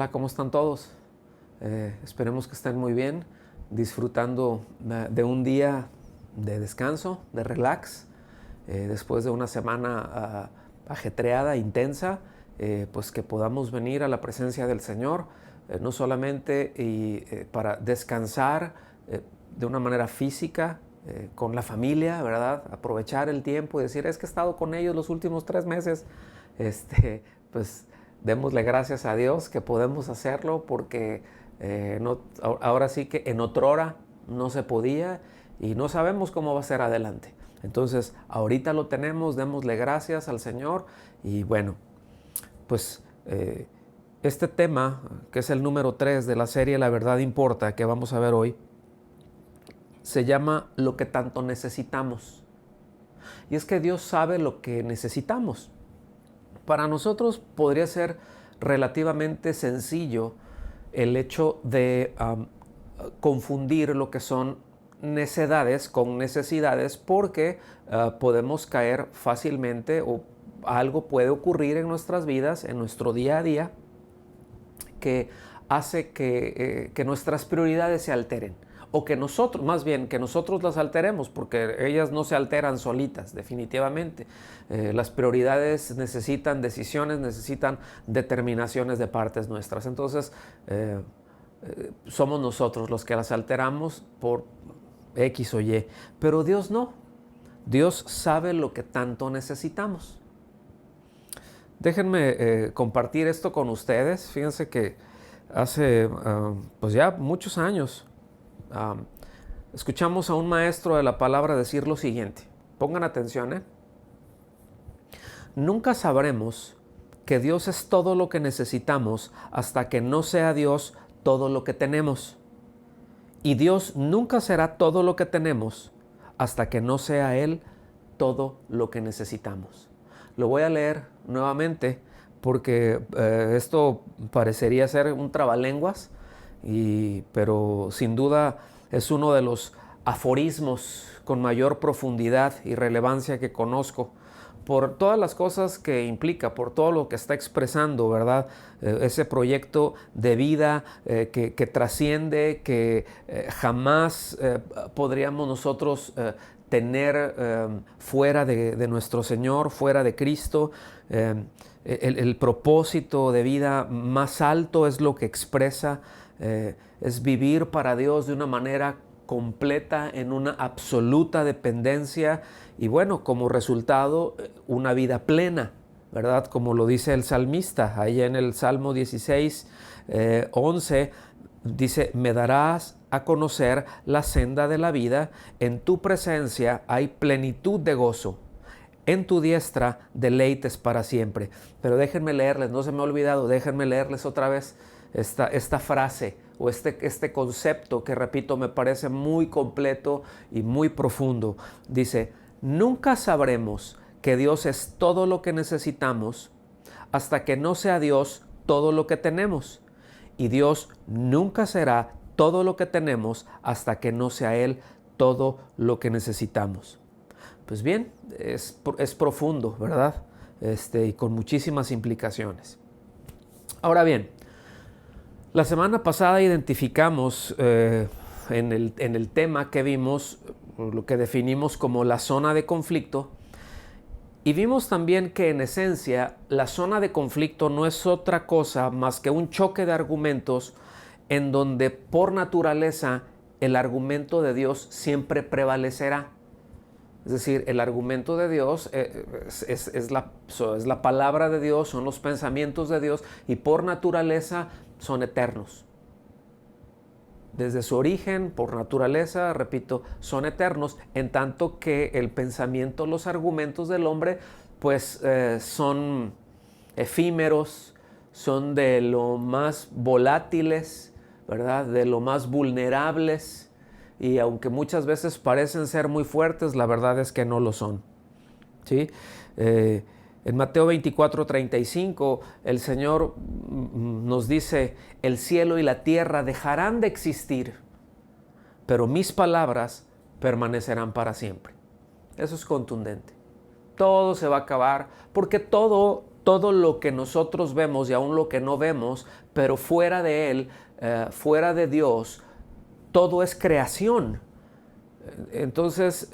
Hola, ¿cómo están todos? Esperemos que estén muy bien, disfrutando de un día de descanso, de relax, después de una semana ajetreada, intensa, pues que podamos venir a la presencia del Señor, no solamente para descansar de una manera física, con la familia, ¿verdad? Aprovechar el tiempo y decir, es que he estado con ellos los últimos 3 meses, pues démosle gracias a Dios que podemos hacerlo porque ahora sí que en otrora no se podía y no sabemos cómo va a ser adelante. Entonces, ahorita lo tenemos, démosle gracias al Señor y bueno, pues este tema, que es el número 3 de la serie La Verdad Importa, que vamos a ver hoy, se llama Lo que tanto necesitamos. Y es que Dios sabe lo que necesitamos. Para nosotros podría ser relativamente sencillo el hecho de confundir lo que son necedades con necesidades porque podemos caer fácilmente o algo puede ocurrir en nuestras vidas, en nuestro día a día, que hace que nuestras prioridades se alteren. O que nosotros, más bien, que nosotros las alteremos, porque ellas no se alteran solitas, definitivamente. Las prioridades necesitan decisiones, necesitan determinaciones de partes nuestras. Entonces, somos nosotros los que las alteramos por X o Y. Pero Dios no. Dios sabe lo que tanto necesitamos. Déjenme compartir esto con ustedes. Fíjense que hace pues ya muchos años escuchamos a un maestro de la palabra decir lo siguiente. Pongan atención, Nunca sabremos que Dios es todo lo que necesitamos hasta que no sea Dios todo lo que tenemos. Y Dios nunca será todo lo que tenemos hasta que no sea Él todo lo que necesitamos. Lo voy a leer nuevamente porque esto parecería ser un trabalenguas, pero sin duda es uno de los aforismos con mayor profundidad y relevancia que conozco, por todas las cosas que implica, por todo lo que está expresando, ¿verdad? Ese proyecto de vida que trasciende, que jamás podríamos nosotros tener fuera de nuestro Señor, fuera de Cristo. El propósito de vida más alto es lo que expresa, es vivir para Dios de una manera completa, en una absoluta dependencia y bueno, como resultado, una vida plena, ¿verdad? Como lo dice el salmista, ahí en el Salmo 16, 11, dice, me darás a conocer la senda de la vida, en tu presencia hay plenitud de gozo, en tu diestra deleites para siempre. Pero déjenme leerles, no se me ha olvidado, déjenme leerles otra vez esta frase o este concepto que, repito, me parece muy completo y muy profundo. Dice, nunca sabremos que Dios es todo lo que necesitamos hasta que no sea Dios todo lo que tenemos. Y Dios nunca será todo lo que tenemos hasta que no sea Él todo lo que necesitamos. Pues bien, es profundo, ¿verdad? Y con muchísimas implicaciones. Ahora bien, la semana pasada identificamos en el tema que vimos, lo que definimos como la zona de conflicto, y vimos también que en esencia la zona de conflicto no es otra cosa más que un choque de argumentos en donde por naturaleza el argumento de Dios siempre prevalecerá. Es decir, el argumento de Dios es la palabra de Dios, son los pensamientos de Dios y por naturaleza son eternos. Desde su origen, por naturaleza, repito, son eternos, en tanto que el pensamiento, los argumentos del hombre, pues son efímeros, son de lo más volátiles, ¿verdad? De lo más vulnerables. Y aunque muchas veces parecen ser muy fuertes, la verdad es que no lo son. ¿Sí? En Mateo 24:35, el Señor nos dice, el cielo y la tierra dejarán de existir, pero mis palabras permanecerán para siempre. Eso es contundente. Todo se va a acabar, porque todo todo lo que nosotros vemos y aún lo que no vemos, pero fuera de Él, fuera de Dios, todo es creación. Entonces,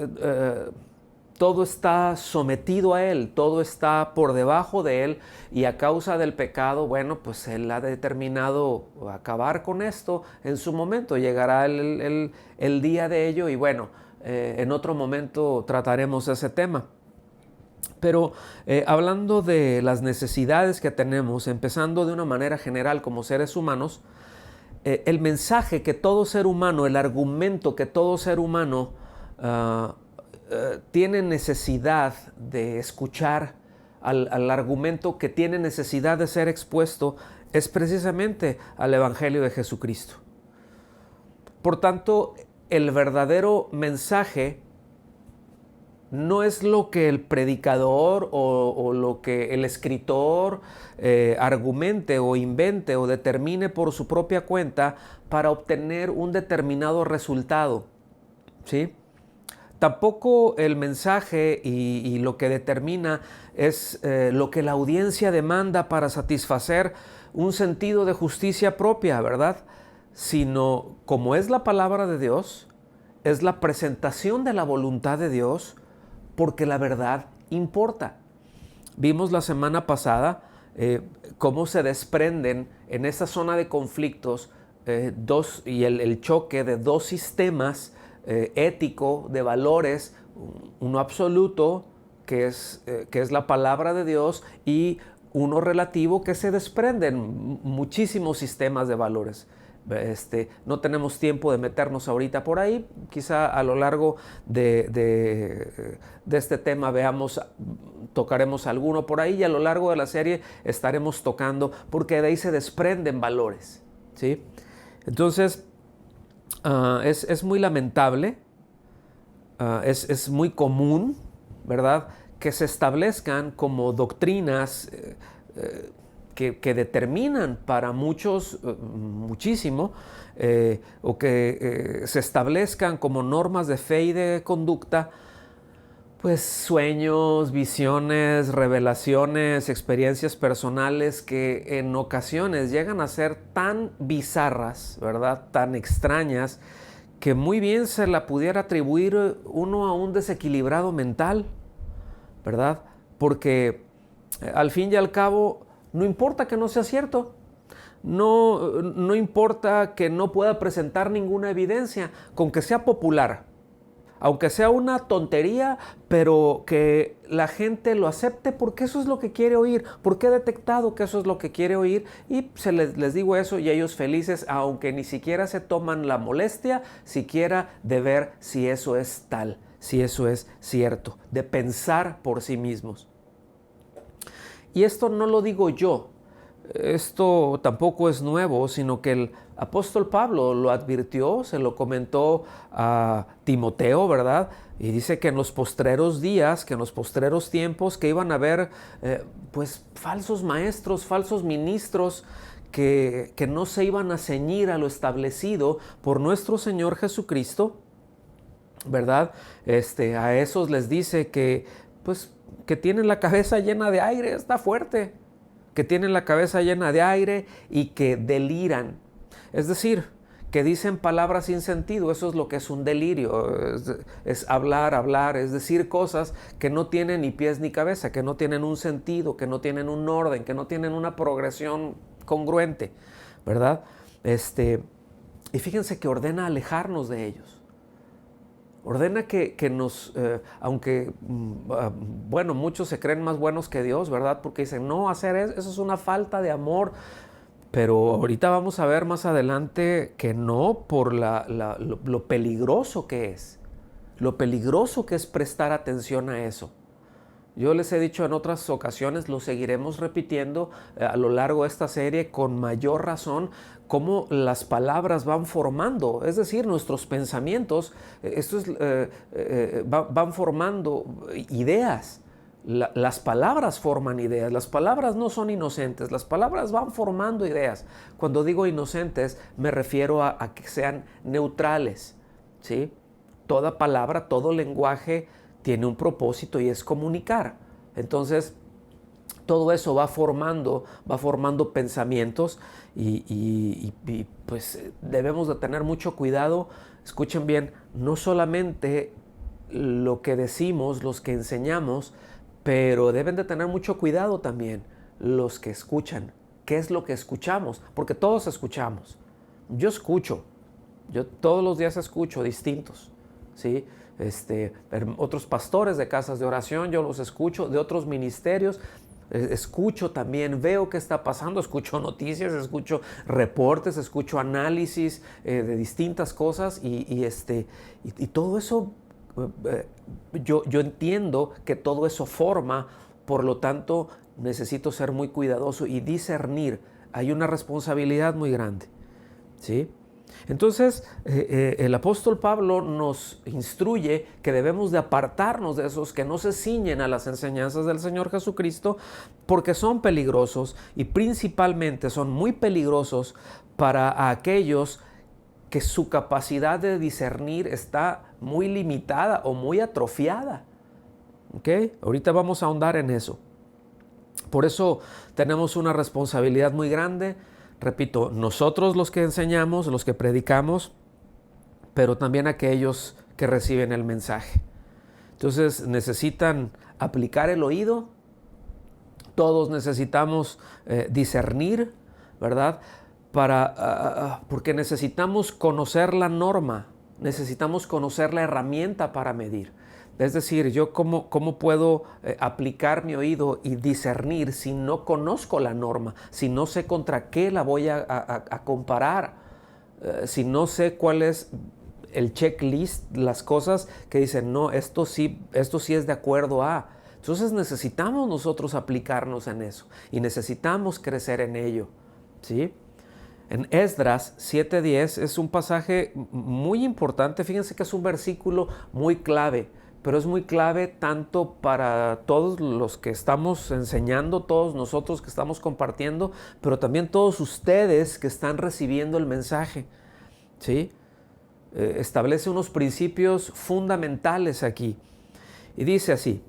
todo está sometido a Él, todo está por debajo de Él, y a causa del pecado, bueno, pues Él ha determinado acabar con esto en su momento. Llegará el día de ello, y bueno, en otro momento trataremos ese tema. Pero hablando de las necesidades que tenemos, empezando de una manera general como seres humanos, el mensaje que todo ser humano, el argumento que todo ser humano tiene necesidad de escuchar, al argumento que tiene necesidad de ser expuesto, es precisamente al Evangelio de Jesucristo. Por tanto, el verdadero mensaje no es lo que el predicador o lo que el escritor argumente o invente o determine por su propia cuenta para obtener un determinado resultado, ¿sí? Tampoco el mensaje y lo que determina es lo que la audiencia demanda para satisfacer un sentido de justicia propia, ¿verdad? Sino, como es la palabra de Dios, es la presentación de la voluntad de Dios, porque la verdad importa. Vimos la semana pasada cómo se desprenden en esa zona de conflictos el choque de dos sistemas ético, de valores, uno absoluto, que es la palabra de Dios, y uno relativo, que se desprenden muchísimos sistemas de valores. No tenemos tiempo de meternos ahorita por ahí. Quizá a lo largo de este tema tocaremos alguno por ahí, y a lo largo de la serie estaremos tocando, porque de ahí se desprenden valores, ¿sí? Entonces, es muy lamentable, es muy común, ¿verdad?, que se establezcan como doctrinas que determinan para muchos muchísimo, o que se establezcan como normas de fe y de conducta, pues sueños, visiones, revelaciones, experiencias personales que en ocasiones llegan a ser tan bizarras, ¿verdad?, tan extrañas, que muy bien se la pudiera atribuir uno a un desequilibrado mental, ¿verdad? Porque al fin y al cabo no importa que no sea cierto, no importa que no pueda presentar ninguna evidencia, con que sea popular, aunque sea una tontería, pero que la gente lo acepte porque eso es lo que quiere oír, porque he detectado que eso es lo que quiere oír, y les digo eso y ellos felices, aunque ni siquiera se toman la molestia siquiera de ver si eso es tal, si eso es cierto, de pensar por sí mismos. Y esto no lo digo yo, esto tampoco es nuevo, sino que el apóstol Pablo lo advirtió, se lo comentó a Timoteo, ¿verdad? Y dice que en los postreros días, que en los postreros tiempos, que iban a haber pues falsos maestros, falsos ministros, que no se iban a ceñir a lo establecido por nuestro Señor Jesucristo, ¿verdad? A esos les dice que pues que tienen la cabeza llena de aire, está fuerte, que tienen la cabeza llena de aire y que deliran. Es decir, que dicen palabras sin sentido. Eso es lo que es un delirio. Es hablar, es decir cosas que no tienen ni pies ni cabeza, que no tienen un sentido, que no tienen un orden, que no tienen una progresión congruente, ¿verdad? Y fíjense que ordena alejarnos de ellos. Ordena que nos, aunque, bueno, muchos se creen más buenos que Dios, ¿verdad? Porque dicen, no, hacer eso es una falta de amor. Pero ahorita vamos a ver más adelante que no, por lo peligroso que es. Lo peligroso que es prestar atención a eso. Yo les he dicho en otras ocasiones, lo seguiremos repitiendo a lo largo de esta serie con mayor razón, cómo las palabras van formando, es decir, nuestros pensamientos, van formando ideas. Las palabras forman ideas, las palabras no son inocentes, las palabras van formando ideas. Cuando digo inocentes me refiero a que sean neutrales, ¿sí? Toda palabra, todo lenguaje tiene un propósito y es comunicar. Entonces, todo eso va formando pensamientos pues debemos de tener mucho cuidado. Escuchen bien, no solamente lo que decimos, los que enseñamos, pero deben de tener mucho cuidado también los que escuchan. ¿Qué es lo que escuchamos? Porque todos escuchamos. Yo escucho, yo todos los días escucho distintos, ¿sí? Otros pastores de casas de oración, yo los escucho, de otros ministerios, escucho también, veo qué está pasando, escucho noticias, escucho reportes, escucho análisis de distintas cosas y todo eso, yo entiendo que todo eso forma, por lo tanto necesito ser muy cuidadoso y discernir. Hay una responsabilidad muy grande, ¿sí? Entonces, el apóstol Pablo nos instruye que debemos de apartarnos de esos que no se ciñen a las enseñanzas del Señor Jesucristo, porque son peligrosos y principalmente son muy peligrosos para aquellos que su capacidad de discernir está muy limitada o muy atrofiada. ¿Ok? Ahorita vamos a ahondar en eso. Por eso tenemos una responsabilidad muy grande. Repito, nosotros los que enseñamos, los que predicamos, pero también aquellos que reciben el mensaje. Entonces necesitan aplicar el oído, todos necesitamos discernir, ¿verdad? Porque necesitamos conocer la norma, necesitamos conocer la herramienta para medir. Es decir, yo cómo puedo aplicar mi oído y discernir si no conozco la norma, si no sé contra qué la voy a comparar, si no sé cuál es el checklist, las cosas que dicen, no, esto sí es de acuerdo a. Entonces necesitamos nosotros aplicarnos en eso y necesitamos crecer en ello, ¿sí? En Esdras 7:10 es un pasaje muy importante. Fíjense que es un versículo muy clave, pero es muy clave tanto para todos los que estamos enseñando, todos nosotros que estamos compartiendo, pero también todos ustedes que están recibiendo el mensaje, ¿sí? Establece unos principios fundamentales aquí. Y dice así: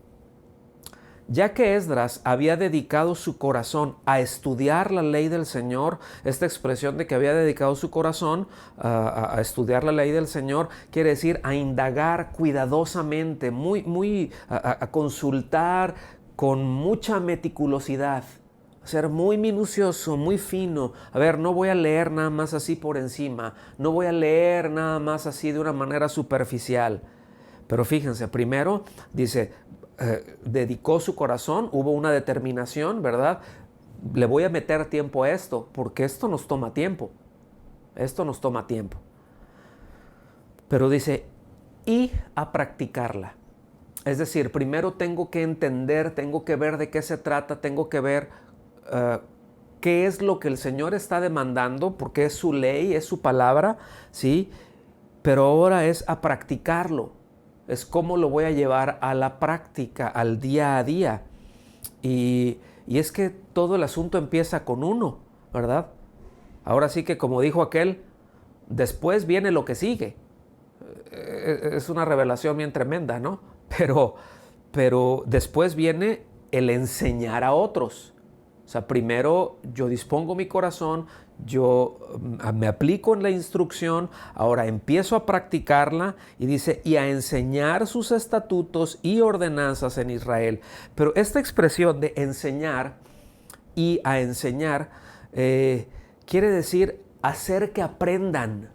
ya que Esdras había dedicado su corazón a estudiar la ley del Señor, esta expresión de que había dedicado su corazón a estudiar la ley del Señor, quiere decir a indagar cuidadosamente, a consultar con mucha meticulosidad, ser muy minucioso, muy fino. A ver, no voy a leer nada más así por encima, no voy a leer nada más así de una manera superficial. Pero fíjense, primero dice, dedicó su corazón, hubo una determinación, ¿verdad? Le voy a meter tiempo a esto, porque esto nos toma tiempo. Esto nos toma tiempo. Pero dice, y a practicarla. Es decir, primero tengo que entender, tengo que ver de qué se trata, tengo que ver qué es lo que el Señor está demandando, porque es su ley, es su palabra, ¿sí? Pero ahora es a practicarlo. Es cómo lo voy a llevar a la práctica, al día a día. Y es que todo el asunto empieza con uno, ¿verdad? Ahora sí que, como dijo aquel, después viene lo que sigue. Es una revelación bien tremenda, ¿no? Pero después viene el enseñar a otros. O sea, primero yo dispongo mi corazón, yo me aplico en la instrucción, ahora empiezo a practicarla y dice, y a enseñar sus estatutos y ordenanzas en Israel. Pero esta expresión de enseñar y a enseñar quiere decir hacer que aprendan.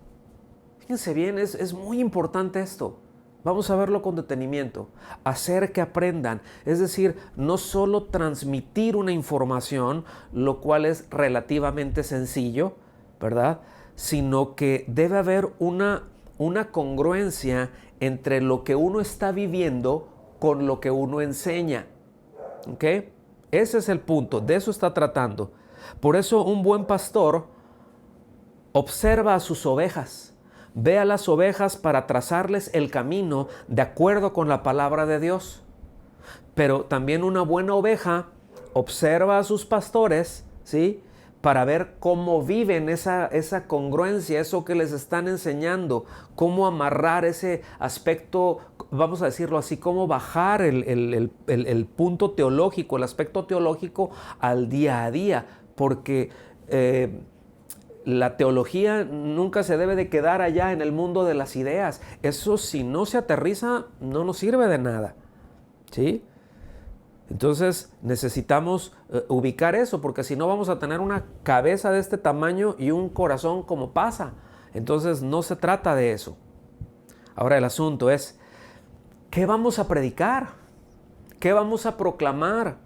Fíjense bien, es muy importante esto. Vamos a verlo con detenimiento. Hacer que aprendan. Es decir, no solo transmitir una información, lo cual es relativamente sencillo, ¿verdad? Sino que debe haber una congruencia entre lo que uno está viviendo con lo que uno enseña. ¿Ok? Ese es el punto. De eso está tratando. Por eso un buen pastor observa a sus ovejas. Ve a las ovejas para trazarles el camino de acuerdo con la palabra de Dios. Pero también una buena oveja observa a sus pastores, ¿sí? Para ver cómo viven esa congruencia, eso que les están enseñando, cómo amarrar ese aspecto vamos a decirlo así, cómo bajar el punto teológico, el aspecto teológico al día a día, porque la teología nunca se debe de quedar allá en el mundo de las ideas. Eso, si no se aterriza, no nos sirve de nada, ¿sí? Entonces necesitamos ubicar eso, porque si no vamos a tener una cabeza de este tamaño y un corazón como pasa. Entonces no se trata de eso. Ahora el asunto es, ¿qué vamos a predicar? ¿Qué vamos a proclamar?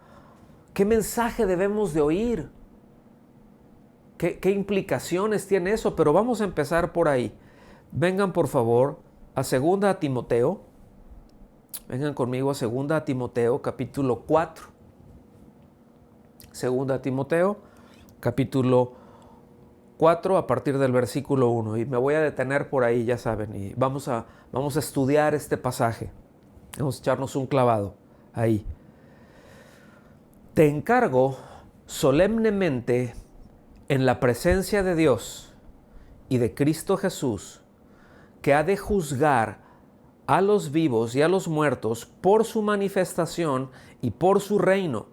¿Qué mensaje debemos de oír? ¿Qué implicaciones tiene eso? Pero vamos a empezar por ahí. Vengan por favor a 2 Timoteo. Vengan conmigo a 2 Timoteo capítulo 4. 2 Timoteo capítulo 4 a partir del versículo 1. Y me voy a detener por ahí, ya saben. Y vamos a estudiar este pasaje. Vamos a echarnos un clavado ahí. Te encargo solemnemente en la presencia de Dios y de Cristo Jesús, que ha de juzgar a los vivos y a los muertos por su manifestación y por su reino.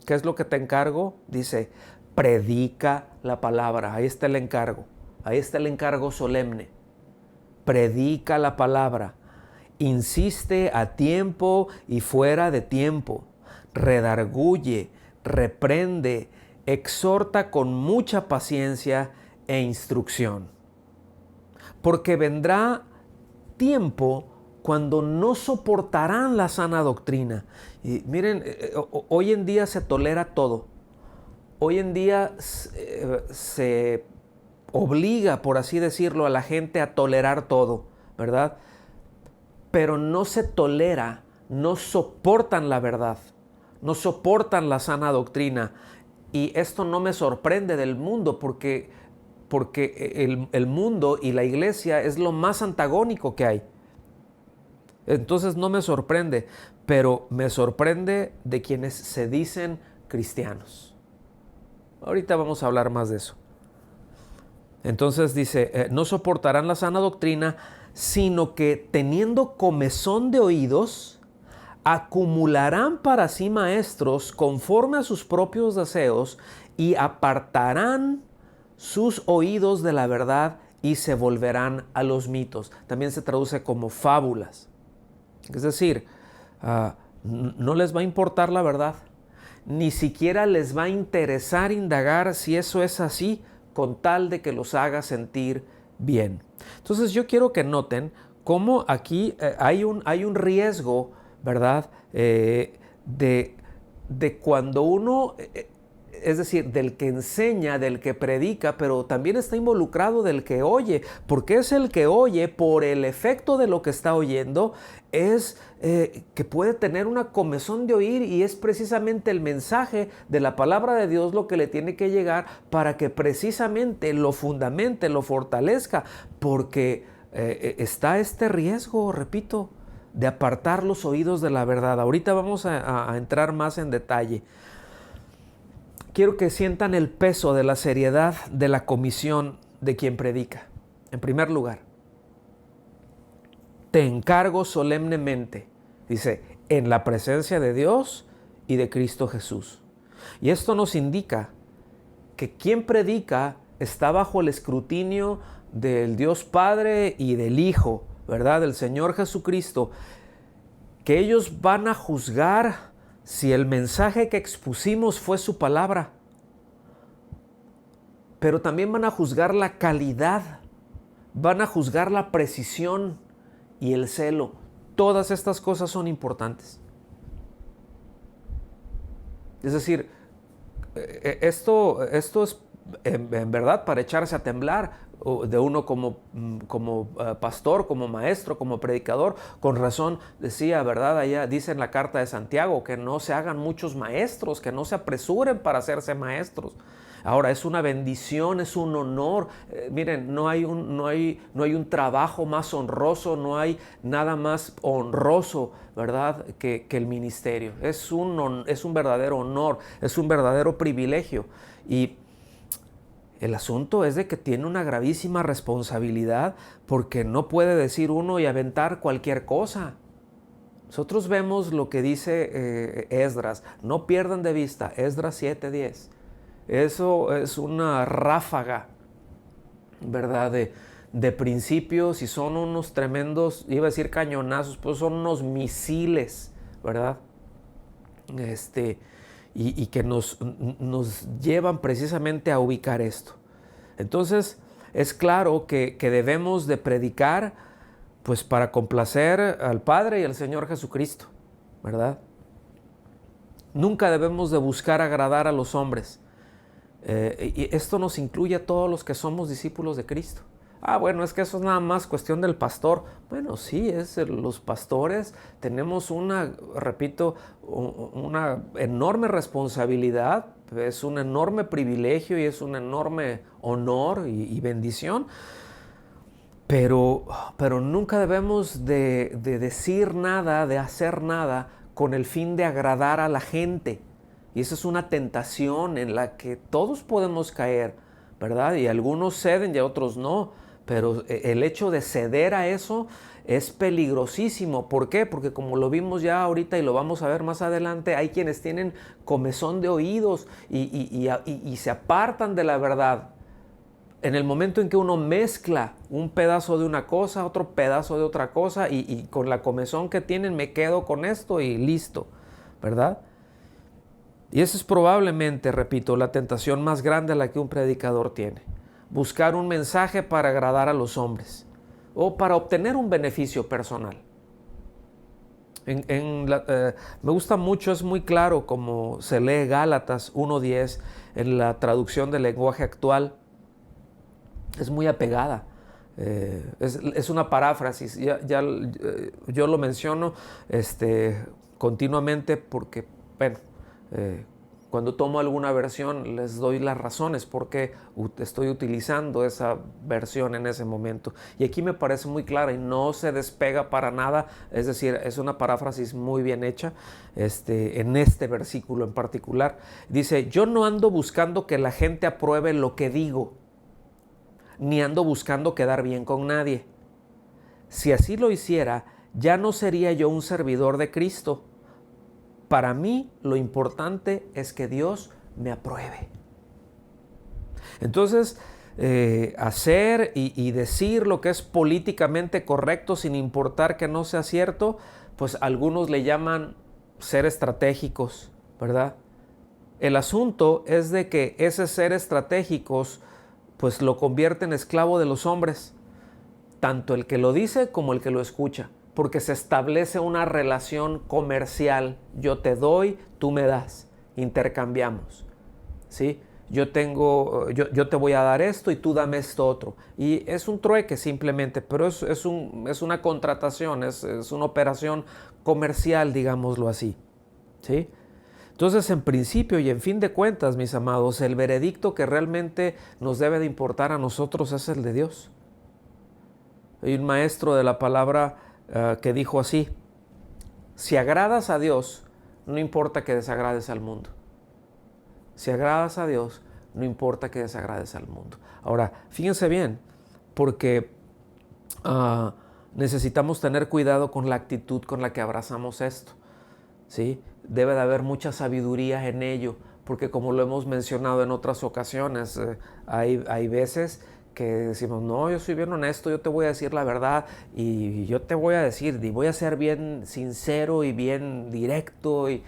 ¿Qué es lo que te encargo? Dice, predica la palabra. Ahí está el encargo. Ahí está el encargo solemne. Predica la palabra. Insiste a tiempo y fuera de tiempo. Redarguye, reprende, exhorta con mucha paciencia e instrucción. Porque vendrá tiempo cuando no soportarán la sana doctrina. Y miren, hoy en día se tolera todo. Hoy en día se obliga, por así decirlo, a la gente a tolerar todo, ¿verdad? Pero no se tolera, no soportan la verdad, no soportan la sana doctrina. Y esto no me sorprende del mundo porque el mundo y la iglesia es lo más antagónico que hay. Entonces no me sorprende, pero me sorprende de quienes se dicen cristianos. Ahorita vamos a hablar más de eso. Entonces dice, no soportarán la sana doctrina, sino que teniendo comezón de oídos, acumularán para sí maestros conforme a sus propios deseos y apartarán sus oídos de la verdad y se volverán a los mitos. También se traduce como fábulas. Es decir, no les va a importar la verdad, ni siquiera les va a interesar indagar si eso es así, con tal de que los haga sentir bien. Entonces yo quiero que noten cómo aquí hay un riesgo, ¿verdad? De cuando uno, es decir, del que enseña, del que predica, pero también está involucrado del que oye, porque es el que oye, por el efecto de lo que está oyendo, es que puede tener una comezón de oír, y es precisamente el mensaje de la palabra de Dios lo que le tiene que llegar para que precisamente lo fundamente, lo fortalezca, porque está este riesgo, repito, de apartar los oídos de la verdad. Ahorita vamos a entrar más en detalle. Quiero que sientan el peso de la seriedad de la comisión de quien predica. En primer lugar, te encargo solemnemente, dice, en la presencia de Dios y de Cristo Jesús. Y esto nos indica que quien predica está bajo el escrutinio del Dios Padre y del Hijo, ¿verdad? Del Señor Jesucristo, que ellos van a juzgar si el mensaje que expusimos fue su palabra, pero también van a juzgar la calidad, van a juzgar la precisión y el celo. Todas estas cosas son importantes. Es decir, esto es en verdad para echarse a temblar de uno como pastor, como maestro, como predicador. Con razón decía, ¿verdad? Allá dice en la carta de Santiago que no se hagan muchos maestros, que no se apresuren para hacerse maestros. Ahora, es una bendición, es un honor. Miren, no hay un trabajo más honroso, no hay nada más honroso, ¿verdad?, que el ministerio. Es un verdadero honor, es un verdadero privilegio. Y El asunto es de que tiene una gravísima responsabilidad porque no puede decir uno y aventar cualquier cosa. Nosotros vemos lo que dice Esdras, no pierdan de vista, Esdras 7:10. Eso es una ráfaga, ¿verdad? De principios, y son unos tremendos, iba a decir cañonazos, pues son unos misiles, ¿verdad? Y que nos llevan precisamente a ubicar esto. Entonces, es claro que debemos de predicar pues para complacer al Padre y al Señor Jesucristo, ¿verdad? Nunca debemos de buscar agradar a los hombres. Y esto nos incluye a todos los que somos discípulos de Cristo. Bueno, es que eso es nada más cuestión del pastor. Bueno, sí, los pastores tenemos repito, una enorme responsabilidad, es un enorme privilegio y es un enorme honor y bendición. Pero nunca debemos de decir nada, de hacer nada con el fin de agradar a la gente. Y esa es una tentación en la que todos podemos caer, ¿verdad? Y algunos ceden y otros no. Pero el hecho de ceder a eso es peligrosísimo. ¿Por qué? Porque como lo vimos ya ahorita y lo vamos a ver más adelante, hay quienes tienen comezón de oídos y se apartan de la verdad. En el momento en que uno mezcla un pedazo de una cosa, otro pedazo de otra cosa, y con la comezón que tienen me quedo con esto y listo, ¿verdad? Y esa es probablemente, repito, la tentación más grande a la que un predicador tiene. Buscar un mensaje para agradar a los hombres o para obtener un beneficio personal. Me gusta mucho, es muy claro como se lee Gálatas 1:10 en la traducción del lenguaje actual. Es muy apegada. Es una paráfrasis. Yo lo menciono continuamente porque, bueno, cuando tomo alguna versión les doy las razones por qué estoy utilizando esa versión en ese momento. Y aquí me parece muy clara y no se despega para nada. Es decir, es una paráfrasis muy bien hecha en este versículo en particular. Dice, yo no ando buscando que la gente apruebe lo que digo, ni ando buscando quedar bien con nadie. Si así lo hiciera, ya no sería yo un servidor de Cristo. Para mí lo importante es que Dios me apruebe. Entonces, hacer y decir lo que es políticamente correcto sin importar que no sea cierto, pues algunos le llaman ser estratégicos, ¿verdad? El asunto es de que ese ser estratégicos pues lo convierte en esclavo de los hombres, tanto el que lo dice como el que lo escucha, porque se establece una relación comercial. Yo te doy, tú me das, intercambiamos, ¿sí? Yo te voy a dar esto y tú dame esto otro. Y es un trueque simplemente, pero es una contratación, es una operación comercial, digámoslo así, ¿sí? Entonces, en principio y en fin de cuentas, mis amados, el veredicto que realmente nos debe de importar a nosotros es el de Dios. Hay un maestro de la palabra que dijo así: si agradas a Dios, no importa que desagrades al mundo. Si agradas a Dios, no importa que desagrades al mundo. Ahora, fíjense bien, porque necesitamos tener cuidado con la actitud con la que abrazamos esto, ¿sí? Debe de haber mucha sabiduría en ello, porque como lo hemos mencionado en otras ocasiones, hay veces que decimos, no, yo soy bien honesto, yo te voy a decir la verdad y yo te voy a decir, y voy a ser bien sincero y bien directo, y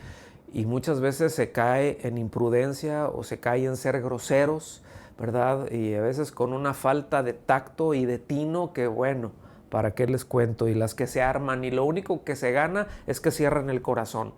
muchas veces se cae en imprudencia o se cae en ser groseros, ¿verdad? Y a veces con una falta de tacto y de tino que, bueno, ¿para qué les cuento? Y las que se arman y lo único que se gana es que cierran el corazón.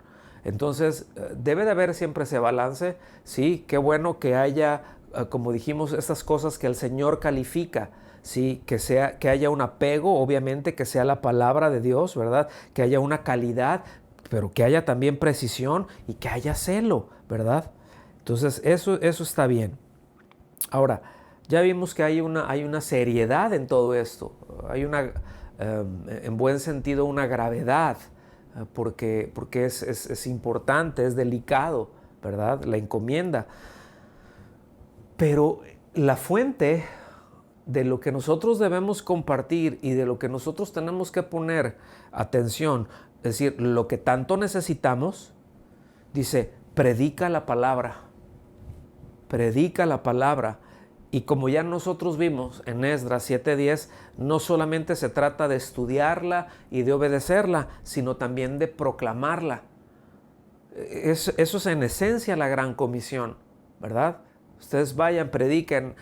Entonces, debe de haber siempre ese balance. Sí, qué bueno que haya, como dijimos, estas cosas que el Señor califica. Sí, que haya un apego, obviamente, que sea la palabra de Dios, ¿verdad? Que haya una calidad, pero que haya también precisión y que haya celo, ¿verdad? Entonces, eso está bien. Ahora, ya vimos que hay una seriedad en todo esto. Hay en buen sentido, una gravedad, porque es importante, es delicado, ¿verdad? La encomienda. Pero La fuente de lo que nosotros debemos compartir y de lo que nosotros tenemos que poner atención, es decir, lo que tanto necesitamos, dice, predica la palabra, predica la palabra. Y como ya nosotros vimos en Esdras 7:10, no solamente se trata de estudiarla y de obedecerla, sino también de proclamarla. Eso es en esencia la gran comisión, ¿verdad? Ustedes vayan, prediquen,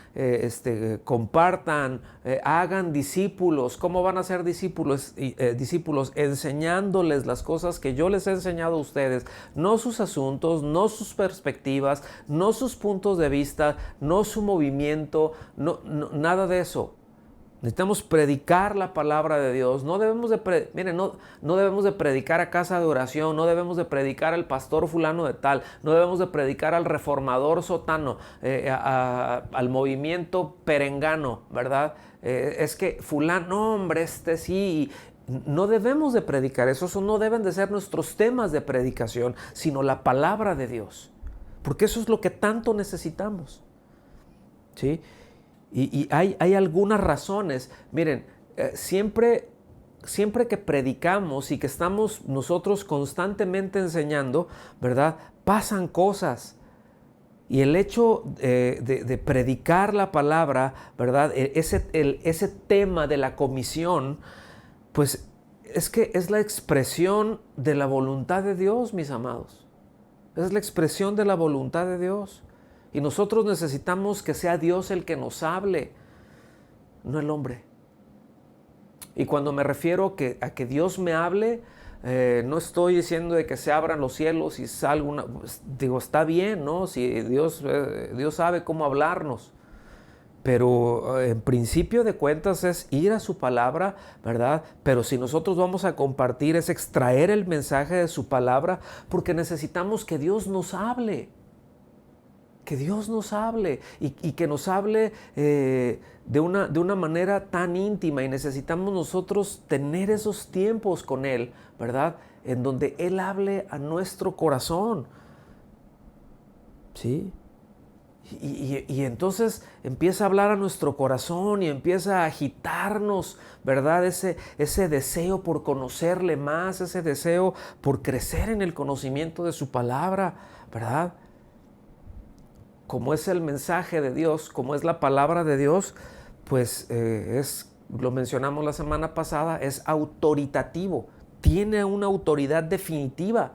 compartan, hagan discípulos. ¿Cómo van a ser discípulos? Discípulos enseñándoles las cosas que yo les he enseñado a ustedes. No sus asuntos, no sus perspectivas, no sus puntos de vista, no su movimiento, nada de eso. Necesitamos predicar la palabra de Dios. No debemos no debemos de predicar a casa de oración, no debemos de predicar al pastor fulano de tal, no debemos de predicar al reformador sotano, al movimiento perengano, ¿verdad? Es que fulano, hombre, sí. No debemos de predicar eso, no deben de ser nuestros temas de predicación, sino la palabra de Dios. Porque eso es lo que tanto necesitamos, ¿sí? Y hay algunas razones. Miren, siempre que predicamos y que estamos nosotros constantemente enseñando, ¿verdad? Pasan cosas. Y el hecho de predicar la palabra, ¿verdad? Ese tema de la comisión, pues es que es la expresión de la voluntad de Dios, mis amados. Es la expresión de la voluntad de Dios. Y nosotros necesitamos que sea Dios el que nos hable, no el hombre. Y cuando me refiero a que Dios me hable, no estoy diciendo de que se abran los cielos y salga una... Digo, está bien, ¿no? Si Dios sabe cómo hablarnos. Pero en principio de cuentas es ir a su palabra, ¿verdad? Pero si nosotros vamos a compartir, es extraer el mensaje de su palabra, porque necesitamos que Dios nos hable. Que Dios nos hable y que nos hable de una manera tan íntima, y necesitamos nosotros tener esos tiempos con Él, ¿verdad? En donde Él hable a nuestro corazón, ¿sí? Y entonces empieza a hablar a nuestro corazón y empieza a agitarnos, ¿verdad? Ese deseo por conocerle más, ese deseo por crecer en el conocimiento de su palabra, ¿verdad? Como es el mensaje de Dios, como es la palabra de Dios, pues lo mencionamos la semana pasada, es autoritativo, tiene una autoridad definitiva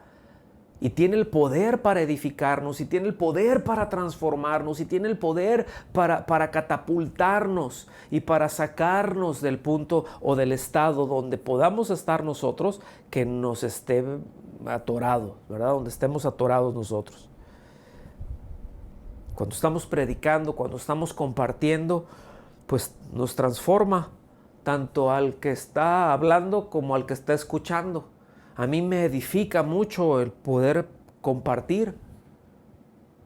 y tiene el poder para edificarnos, y tiene el poder para transformarnos, y tiene el poder para catapultarnos y para sacarnos del punto o del estado donde podamos estar nosotros, que nos esté atorado, ¿verdad? Donde estemos atorados nosotros. Cuando estamos predicando, cuando estamos compartiendo, pues nos transforma tanto al que está hablando como al que está escuchando. A mí me edifica mucho el poder compartir.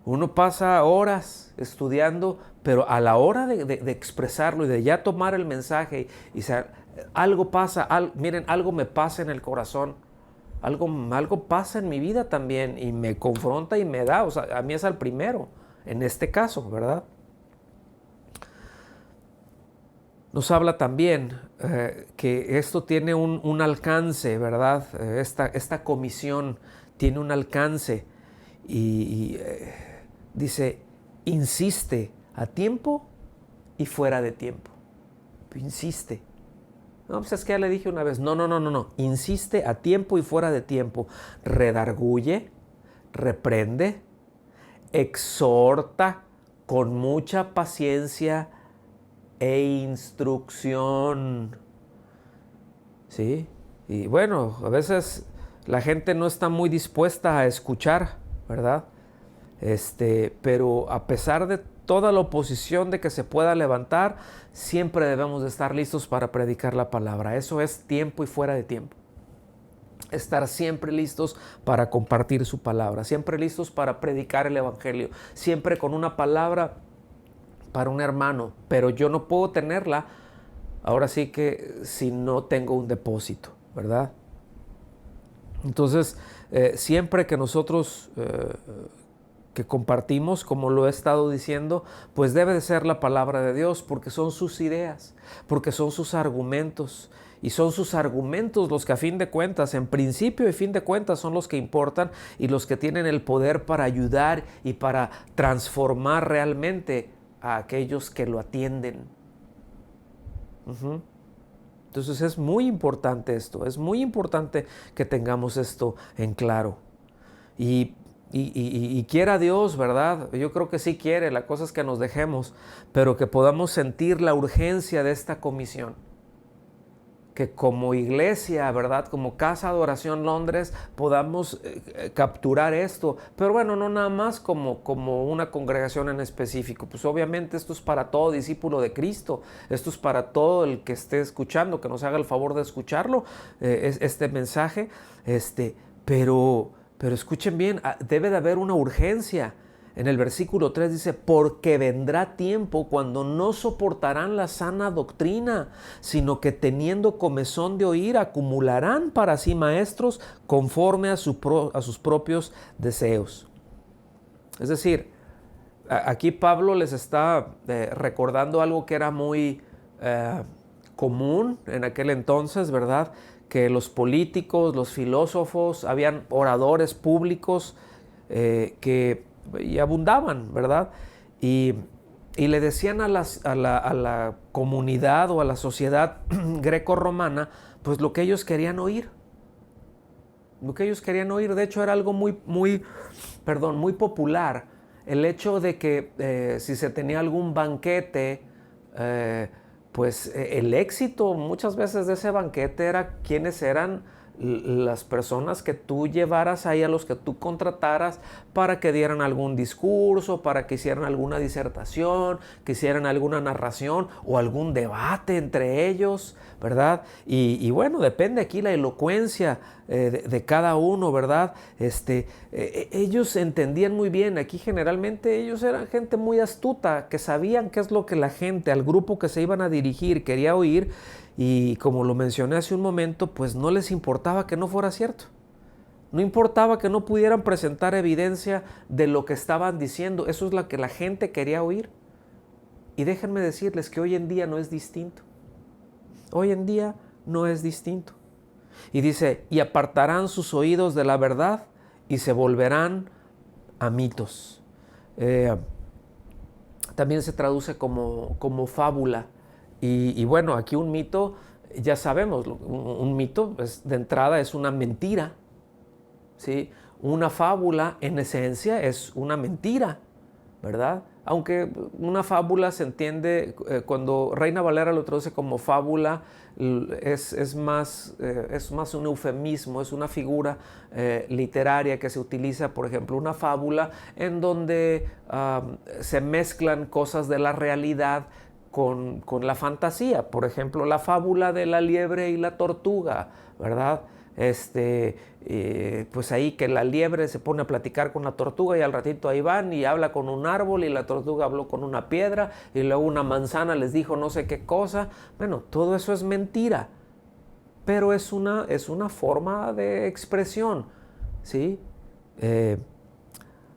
Uno pasa horas estudiando, pero a la hora de expresarlo y de ya tomar el mensaje, algo pasa, miren, algo me pasa en el corazón. Algo pasa en mi vida también y me confronta y me da, o sea, a mí es al primero. En este caso, ¿verdad? Nos habla también que esto tiene un alcance, ¿verdad? Esta comisión tiene un alcance y dice, insiste a tiempo y fuera de tiempo. Insiste. No, pues es que ya le dije una vez, no. Insiste a tiempo y fuera de tiempo. Redarguye, reprende, exhorta con mucha paciencia e instrucción. ¿Sí? Y bueno, a veces la gente no está muy dispuesta a escuchar, ¿verdad? Pero a pesar de toda la oposición de que se pueda levantar, siempre debemos de estar listos para predicar la palabra. Eso es tiempo y fuera de tiempo. Estar siempre listos para compartir su palabra, siempre listos para predicar el evangelio, siempre con una palabra para un hermano, pero yo no puedo tenerla, ahora sí que si no tengo un depósito, ¿verdad? Entonces, siempre que nosotros que compartimos, como lo he estado diciendo, pues debe de ser la palabra de Dios, porque son sus ideas, porque son sus argumentos. Y son sus argumentos los que a fin de cuentas, en principio y fin de cuentas, son los que importan y los que tienen el poder para ayudar y para transformar realmente a aquellos que lo atienden. Entonces es muy importante esto, es muy importante que tengamos esto en claro. Y quiera Dios, ¿verdad? Yo creo que sí quiere, la cosa es que nos dejemos, pero que podamos sentir la urgencia de esta comisión. Que como iglesia, ¿verdad? Como Casa de Oración Londres, podamos capturar esto. Pero bueno, no nada más como una congregación en específico. Pues obviamente esto es para todo discípulo de Cristo. Esto es para todo el que esté escuchando, que nos haga el favor de escucharlo, este mensaje. Pero escuchen bien, debe de haber una urgencia. En el versículo 3 dice, porque vendrá tiempo cuando no soportarán la sana doctrina, sino que teniendo comezón de oír, acumularán para sí maestros conforme a sus propios deseos. Es decir, aquí Pablo les está recordando algo que era muy común en aquel entonces, ¿verdad? Que los políticos, los filósofos, habían oradores públicos y abundaban, ¿verdad? Y le decían a la comunidad o a la sociedad greco-romana, pues lo que ellos querían oír. Lo que ellos querían oír, de hecho, era algo muy popular. El hecho de que si se tenía algún banquete, pues el éxito muchas veces de ese banquete era quiénes eran las personas que tú llevaras ahí, a los que tú contrataras para que dieran algún discurso, para que hicieran alguna disertación, que hicieran alguna narración o algún debate entre ellos, ¿verdad? Y bueno, depende aquí la elocuencia de cada uno, ¿verdad? Ellos entendían muy bien, aquí generalmente ellos eran gente muy astuta, que sabían qué es lo que la gente, al grupo que se iban a dirigir, quería oír. Y como lo mencioné hace un momento, pues no les importaba que no fuera cierto. No importaba que no pudieran presentar evidencia de lo que estaban diciendo. Eso es lo que la gente quería oír. Y déjenme decirles que hoy en día no es distinto. Hoy en día no es distinto. Y dice, y apartarán sus oídos de la verdad y se volverán a mitos. También se traduce como fábula. Y bueno, aquí un mito, ya sabemos, un mito de entrada es una mentira, ¿sí? Una fábula en esencia es una mentira, ¿verdad? Aunque una fábula se entiende, cuando Reina Valera lo traduce como fábula, es más un eufemismo, es una figura literaria que se utiliza, por ejemplo, una fábula en donde se mezclan cosas de la realidad con la fantasía. Por ejemplo, la fábula de la liebre y la tortuga, ¿verdad? Pues ahí que la liebre se pone a platicar con la tortuga y al ratito ahí van y habla con un árbol y la tortuga habló con una piedra y luego una manzana les dijo no sé qué cosa. Bueno, todo eso es mentira, pero es una forma de expresión, ¿sí?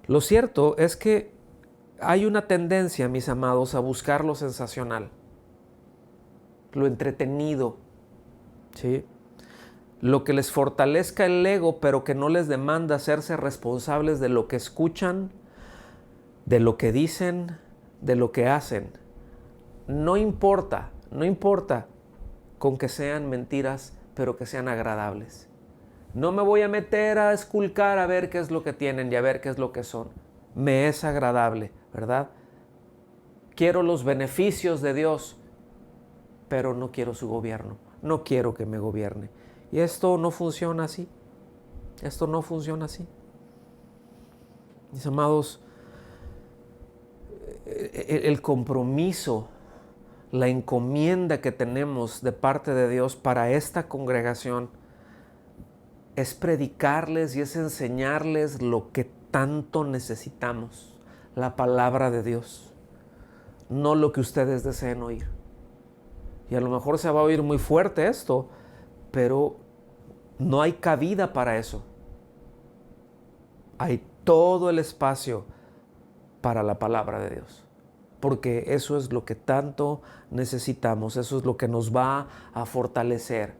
Lo cierto es que hay una tendencia, mis amados, a buscar lo sensacional, lo entretenido, ¿sí? Lo que les fortalezca el ego, pero que no les demanda hacerse responsables de lo que escuchan, de lo que dicen, de lo que hacen. No importa con que sean mentiras, pero que sean agradables. No me voy a meter a esculcar a ver qué es lo que tienen y a ver qué es lo que son. Me es agradable, ¿verdad? Quiero los beneficios de Dios, pero no quiero su gobierno. No quiero que me gobierne. Y esto no funciona así. Esto no funciona así. Mis amados, el compromiso, la encomienda que tenemos de parte de Dios para esta congregación es predicarles y es enseñarles lo que tanto necesitamos, la palabra de Dios, no lo que ustedes deseen oír. Y a lo mejor se va a oír muy fuerte esto, pero no hay cabida para eso. Hay todo el espacio para la palabra de Dios. Porque eso es lo que tanto necesitamos, eso es lo que nos va a fortalecer.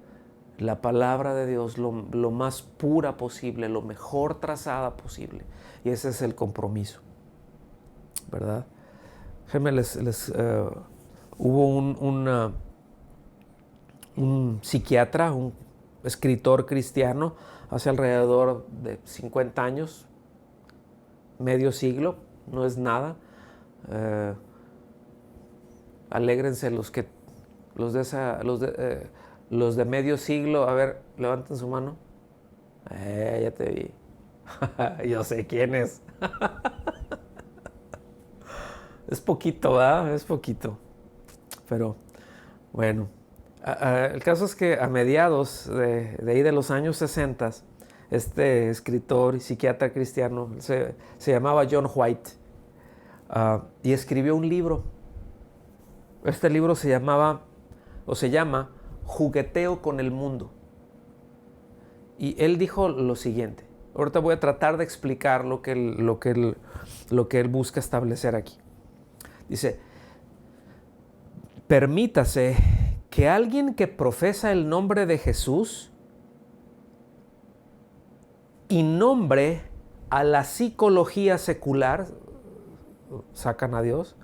La palabra de Dios lo más pura posible, lo mejor trazada posible. Y ese es el compromiso, ¿verdad? Hubo un psiquiatra, un escritor cristiano, hace alrededor de 50 años, medio siglo, no es nada. Alégrense los de medio siglo. A ver, levanten su mano. Ya te vi. Yo sé quién es. Es poquito, ¿verdad? Es poquito. Pero bueno, el caso es que a mediados de ahí de los años 60, este escritor y psiquiatra cristiano se llamaba John White, y escribió un libro. Este libro se llama Jugueteo con el mundo. Y él dijo lo siguiente. Ahorita voy a tratar de explicar lo que él busca establecer aquí. Dice: permítase que alguien que profesa el nombre de Jesús y nombre a la psicología secular, sacan a Dios,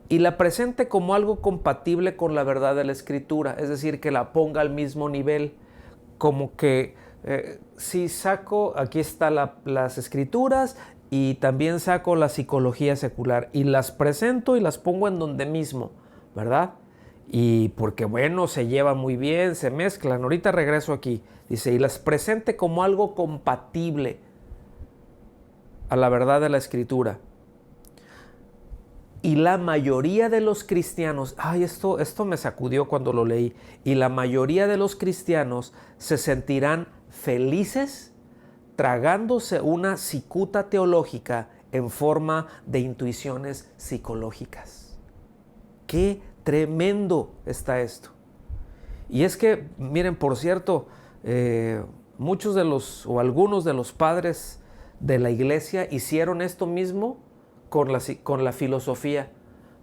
y la presente como algo compatible con la verdad de la Escritura, es decir, que la ponga al mismo nivel, como que si saco, aquí están las Escrituras y también saco la psicología secular y las presento y las pongo en donde mismo, ¿verdad? Y porque bueno, se llevan muy bien, se mezclan. Ahorita regreso aquí. Dice, y las presente como algo compatible a la verdad de la Escritura. Y la mayoría de los cristianos, esto me sacudió cuando lo leí, y la mayoría de los cristianos se sentirán felices tragándose una cicuta teológica en forma de intuiciones psicológicas. ¡Qué tremendo está esto! Y es que, miren, por cierto, muchos de o algunos de los padres de la iglesia hicieron esto mismo con la filosofía.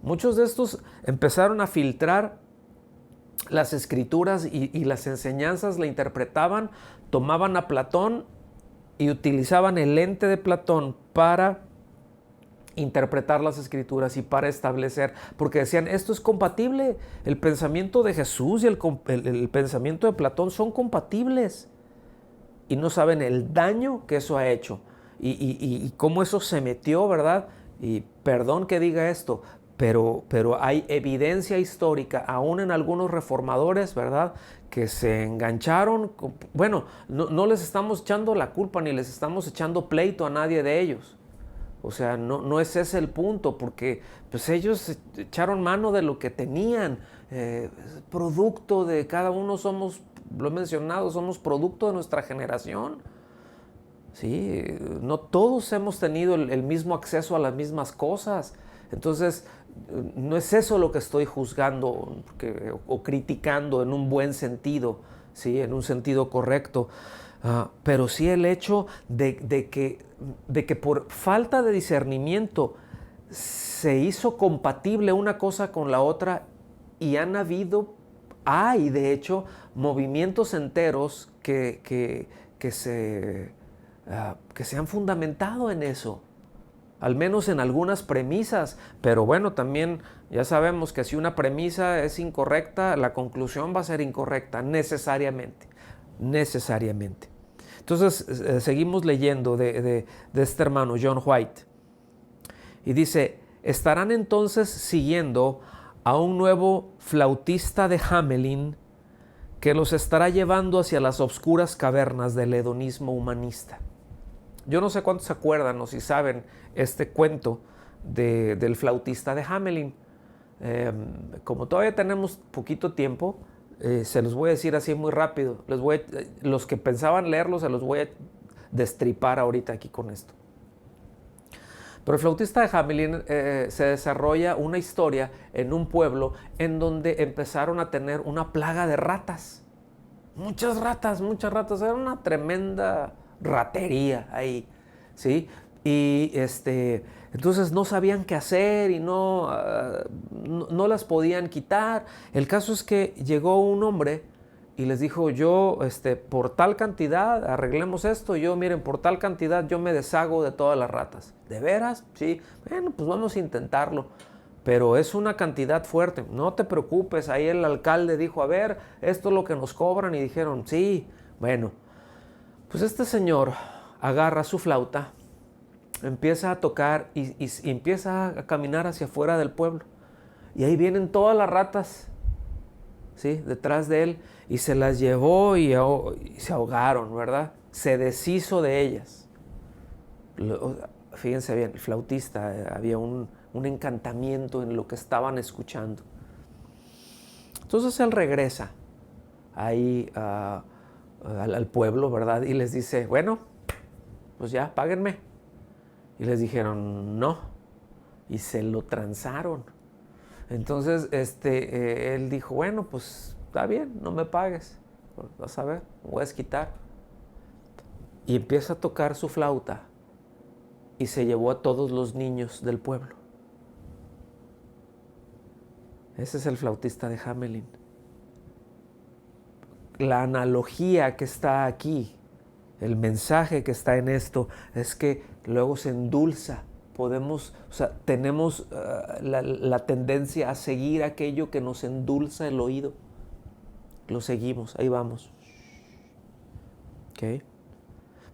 Muchos de estos empezaron a filtrar las escrituras y las enseñanzas, la interpretaban, tomaban a Platón y utilizaban el lente de Platón para interpretar las escrituras y para establecer, porque decían, esto es compatible, el pensamiento de Jesús y el pensamiento de Platón son compatibles, y no saben el daño que eso ha hecho y cómo eso se metió, ¿verdad? Y perdón que diga esto, pero hay evidencia histórica, aún en algunos reformadores, ¿verdad?, que se engancharon. Bueno, no les estamos echando la culpa ni les estamos echando pleito a nadie de ellos. O sea, no es ese el punto, porque pues ellos echaron mano de lo que tenían, producto de cada uno. Somos, lo he mencionado, somos producto de nuestra generación. Sí, no todos hemos tenido el mismo acceso a las mismas cosas. Entonces, no es eso lo que estoy juzgando o criticando en un buen sentido, ¿sí?, en un sentido correcto. Pero sí el hecho de que por falta de discernimiento se hizo compatible una cosa con la otra, y hay de hecho movimientos enteros que se han fundamentado en eso, al menos en algunas premisas. Pero bueno, también ya sabemos que si una premisa es incorrecta, la conclusión va a ser incorrecta necesariamente. Entonces seguimos leyendo de este hermano John White, y dice: estarán entonces siguiendo a un nuevo flautista de Hamelin que los estará llevando hacia las obscuras cavernas del hedonismo humanista. Yo no sé cuántos se acuerdan o si saben este cuento del flautista de Hamelin. Como todavía tenemos poquito tiempo, se los voy a decir así muy rápido. Los que pensaban leerlo se los voy a destripar ahorita aquí con esto. Pero el flautista de Hamelin se desarrolla una historia en un pueblo en donde empezaron a tener una plaga de ratas. Muchas ratas. Era una tremenda ratería ahí, ¿sí? Y entonces no sabían qué hacer y no las podían quitar. El caso es que llegó un hombre y les dijo, yo por tal cantidad arreglemos esto. Yo, miren, por tal cantidad yo me deshago de todas las ratas. ¿De veras? Sí. Bueno, pues vamos a intentarlo. Pero es una cantidad fuerte. No te preocupes. Ahí el alcalde dijo, a ver, esto es lo que nos cobran. Y dijeron, sí. Bueno, pues este señor agarra su flauta, empieza a tocar y empieza a caminar hacia afuera del pueblo. Y ahí vienen todas las ratas, ¿sí?, detrás de él, y se las llevó y se ahogaron, ¿verdad? Se deshizo de ellas. Fíjense bien, el flautista, había un encantamiento en lo que estaban escuchando. Entonces él regresa ahí al pueblo, ¿verdad? Y les dice, bueno, pues ya, páguenme. Y les dijeron, no. Y se lo transaron. Entonces, él dijo, bueno, pues está bien, no me pagues. Pues, vas a ver, me voy a desquitar. Y empieza a tocar su flauta. Y se llevó a todos los niños del pueblo. Ese es el flautista de Hamelin. La analogía que está aquí, el mensaje que está en esto, es que luego se endulza. Tenemos la tendencia a seguir aquello que nos endulza el oído. Lo seguimos, ahí vamos. ¿Okay?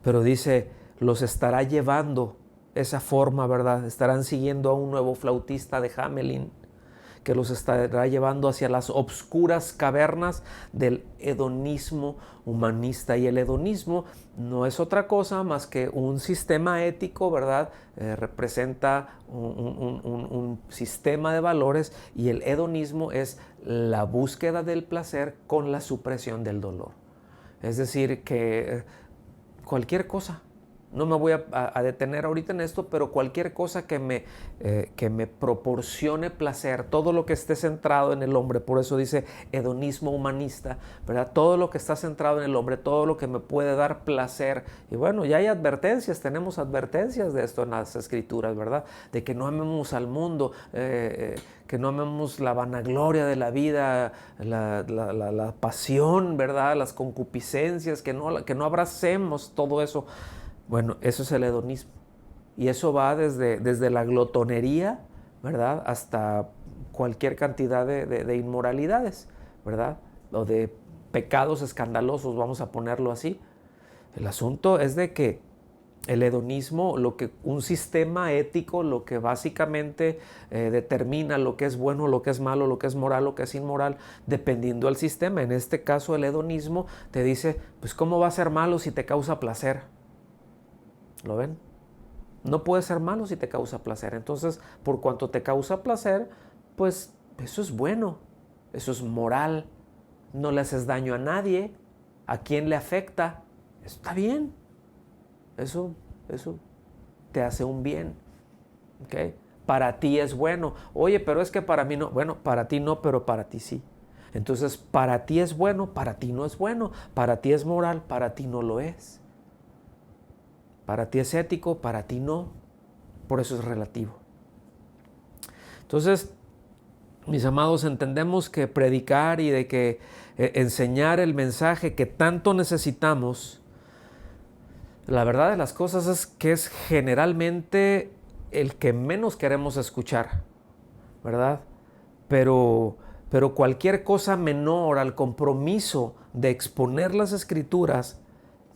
Pero dice, los estará llevando esa forma, ¿verdad? Estarán siguiendo a un nuevo flautista de Hamelin, que los estará llevando hacia las obscuras cavernas del hedonismo humanista. Y el hedonismo no es otra cosa más que un sistema ético, ¿verdad? Representa un sistema de valores, y el hedonismo es la búsqueda del placer con la supresión del dolor. Es decir, que cualquier cosa, no me voy a detener ahorita en esto, pero cualquier cosa que me proporcione placer, todo lo que esté centrado en el hombre, por eso dice hedonismo humanista, ¿verdad? Todo lo que está centrado en el hombre, todo lo que me puede dar placer. Y bueno, ya hay advertencias, tenemos advertencias de esto en las Escrituras, ¿verdad? De que no amemos al mundo, que no amemos la vanagloria de la vida, la pasión, ¿verdad? Las concupiscencias, que no abracemos todo eso. Bueno, eso es el hedonismo. Y eso va desde la glotonería, ¿verdad?, hasta cualquier cantidad de inmoralidades, ¿verdad? O de pecados escandalosos, vamos a ponerlo así. El asunto es de que el hedonismo, un sistema ético, lo que básicamente determina lo que es bueno, lo que es malo, lo que es moral, lo que es inmoral, dependiendo del sistema. En este caso, el hedonismo te dice, pues ¿cómo va a ser malo si te causa placer? ¿Lo ven? No puede ser malo si te causa placer. Entonces, por cuanto te causa placer, pues eso es bueno, eso es moral. No le haces daño a nadie. ¿A quién le afecta? Está bien. Eso te hace un bien. ¿Okay? Para ti es bueno. Oye, pero es que para mí no. Bueno, para ti no, pero para ti sí. Entonces, para ti es bueno, para ti no es bueno. Para ti es moral, para ti no lo es. Para ti es ético, para ti no. Por eso es relativo. Entonces, mis amados, entendemos que predicar y de que enseñar el mensaje que tanto necesitamos, la verdad de las cosas es que es generalmente el que menos queremos escuchar, ¿verdad? Pero cualquier cosa menor al compromiso de exponer las Escrituras